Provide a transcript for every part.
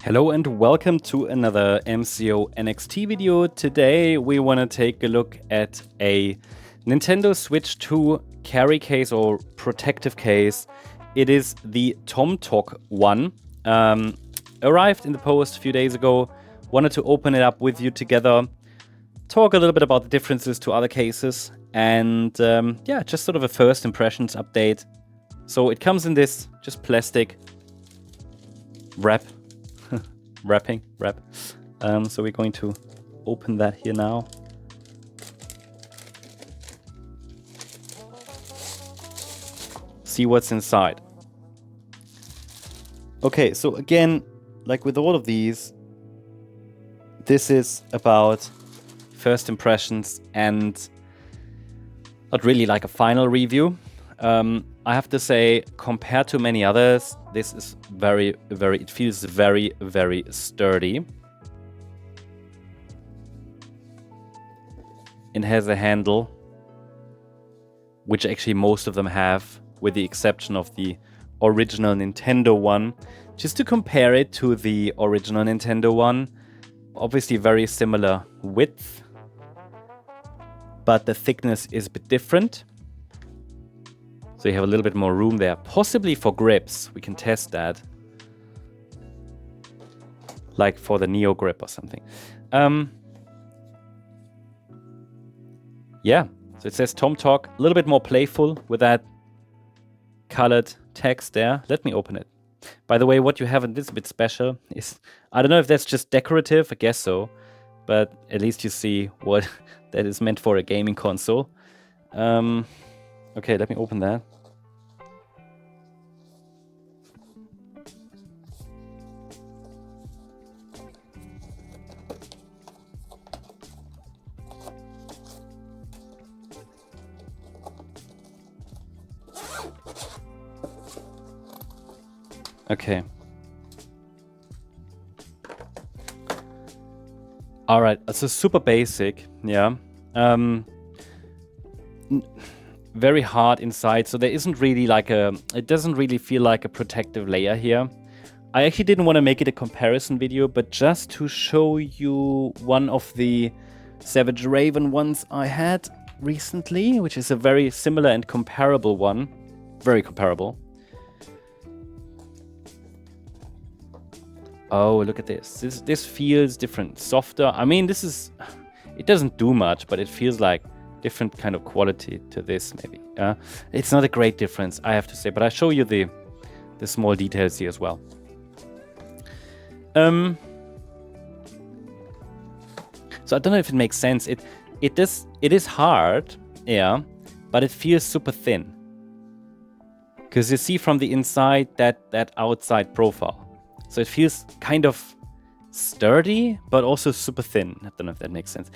Hello and welcome to another MCO NXT video. Today we want to take a look at a Nintendo Switch 2 carry case or protective case. It is the Tomtoc one. Arrived in the post a few days ago. Wanted to open it up with you together. Talk a little bit about the differences to other cases. And yeah, just sort of a first impressions update. So it comes in this just plastic wrap. Wrap. So we're going to open that here now. See what's inside. Okay, so again, like with all of these, this is about first impressions and not really like a final review. I have to say, compared to many others, this is it feels very, very sturdy. It has a handle, which actually most of them have, with the exception of the original Nintendo one. Just to compare it to the original Nintendo one, obviously very similar width, but the thickness is a bit different. So you have a little bit more room there, possibly for grips. We can test that, like for the Neo grip or something. Yeah, so it says Tomtoc, a little bit more playful with that colored text there. Let me open it. By the way, what you have in this bit special is, I don't know if that's just decorative, I guess so, but at least you see what that is meant for a gaming console. Okay, let me open that. Okay. All right, so super basic, yeah. Very hard inside, so there isn't really like it doesn't really feel like a protective layer here. I actually didn't want to make it a comparison video, but just to show you one of the Savage Raven ones I had recently, which is a very similar and comparable one. Very comparable. Oh, look at this. This feels different, softer. I mean, it doesn't do much, but it feels like different kind of quality to this, maybe. It's not a great difference, I have to say, but I show you the small details here as well. So I don't know if it makes sense. It is hard, yeah, but it feels super thin. Because you see from the inside that outside profile. So it feels kind of sturdy, but also super thin. I don't know if that makes sense.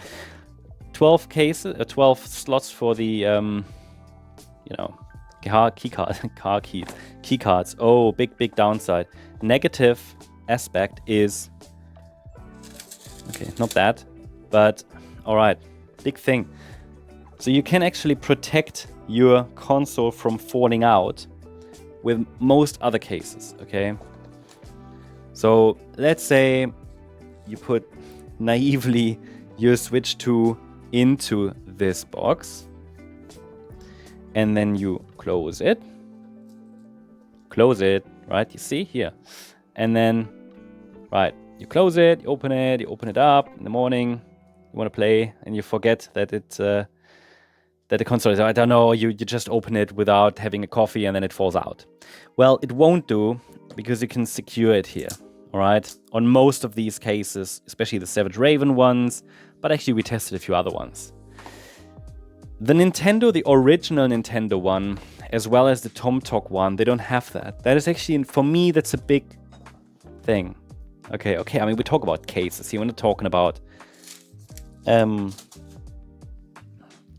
12 cases, 12 slots for the, key cards. Oh, big downside. Negative aspect is, okay, not that, but all right, big thing. So you can actually protect your console from falling out with most other cases, okay? So let's say you put naively your Switch 2 into this box and then you close it, right? You see here, and then, right, you close it, you open it up in the morning, you want to play and you forget that that the console is, I don't know, you just open it without having a coffee and then it falls out. Well, it won't do because you can secure it here. All right, on most of these cases, especially the Savage Raven ones, but actually we tested a few other ones. The original Nintendo one, as well as the Tomtoc one, they don't have that. That is actually, for me, that's a big thing. Okay, I mean, we talk about cases here. We're not talking about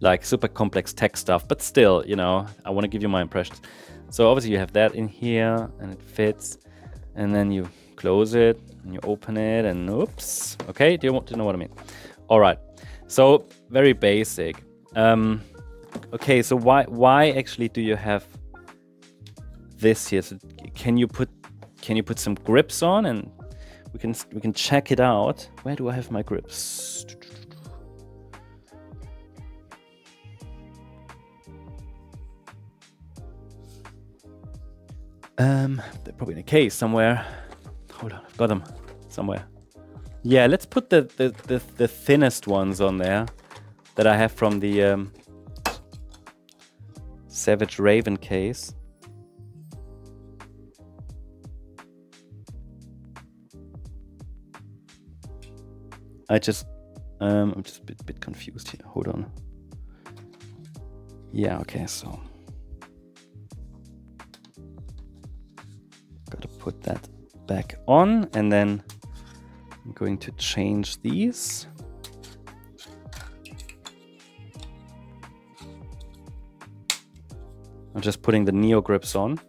like super complex tech stuff, but still, you know, I want to give you my impressions. So obviously you have that in here and it fits, and then you close it and you open it and oops. Okay, do you know what I mean? All right, so very basic. Okay, so why actually do you have this here? So can you put some grips on and we can check it out. Where do I have my grips? They're probably in a case somewhere. Hold on, I've got them somewhere. Yeah, let's put the thinnest ones on there that I have from the Savage Raven case. I'm just a bit confused here. Hold on. Yeah, okay, so gotta put that back on, and then I'm going to change these. I'm just putting the Neo grips on.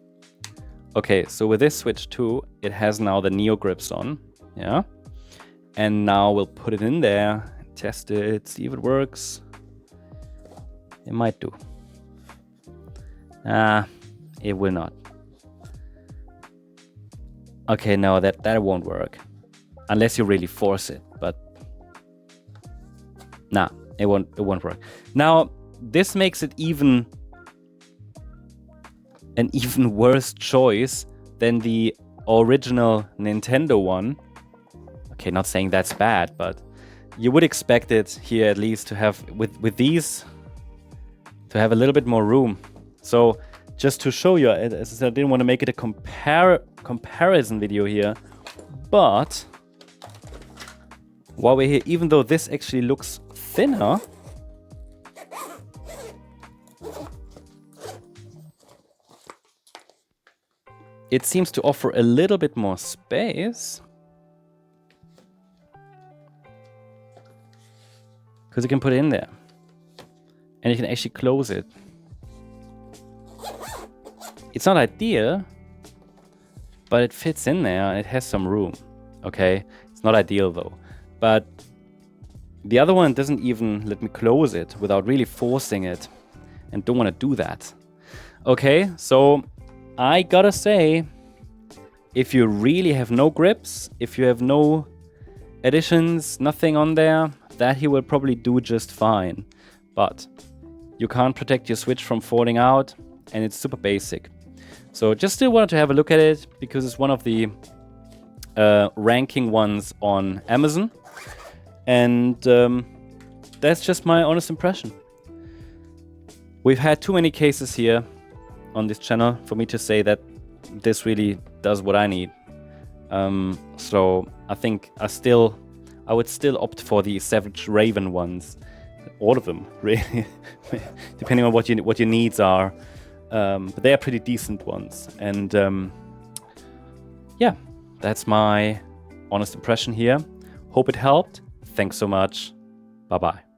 Okay, so with this switch too, it has now the Neo grips on. Yeah. And now we'll put it in there, test it, see if it works. It might do. It will not. Okay, no, that won't work. Unless you really force it, but nah, it won't work. Now, this makes it an even worse choice than the original Nintendo one. Okay, not saying that's bad, but you would expect it here at least to have, with these, to have a little bit more room. So just to show you, as I said, I didn't want to make it a comparison video here, but while we're here, even though this actually looks thinner, it seems to offer a little bit more space. Because you can put it in there. And you can actually close it. It's not ideal, but it fits in there and it has some room. Okay? It's not ideal though. But the other one doesn't even let me close it without really forcing it. And don't want to do that. Okay, so I gotta say, if you really have no grips, if you have no additions, nothing on there, that he will probably do just fine. But you can't protect your Switch from falling out, and it's super basic. So just still wanted to have a look at it, because it's one of the ranking ones on Amazon. And that's just my honest impression. We've had too many cases here on this channel for me to say that this really does what I need. So I think I would still opt for the Savage Raven ones. All of them, really, depending on what your needs are. But they are pretty decent ones. And yeah, that's my honest impression here. Hope it helped. Thanks so much. Bye-bye.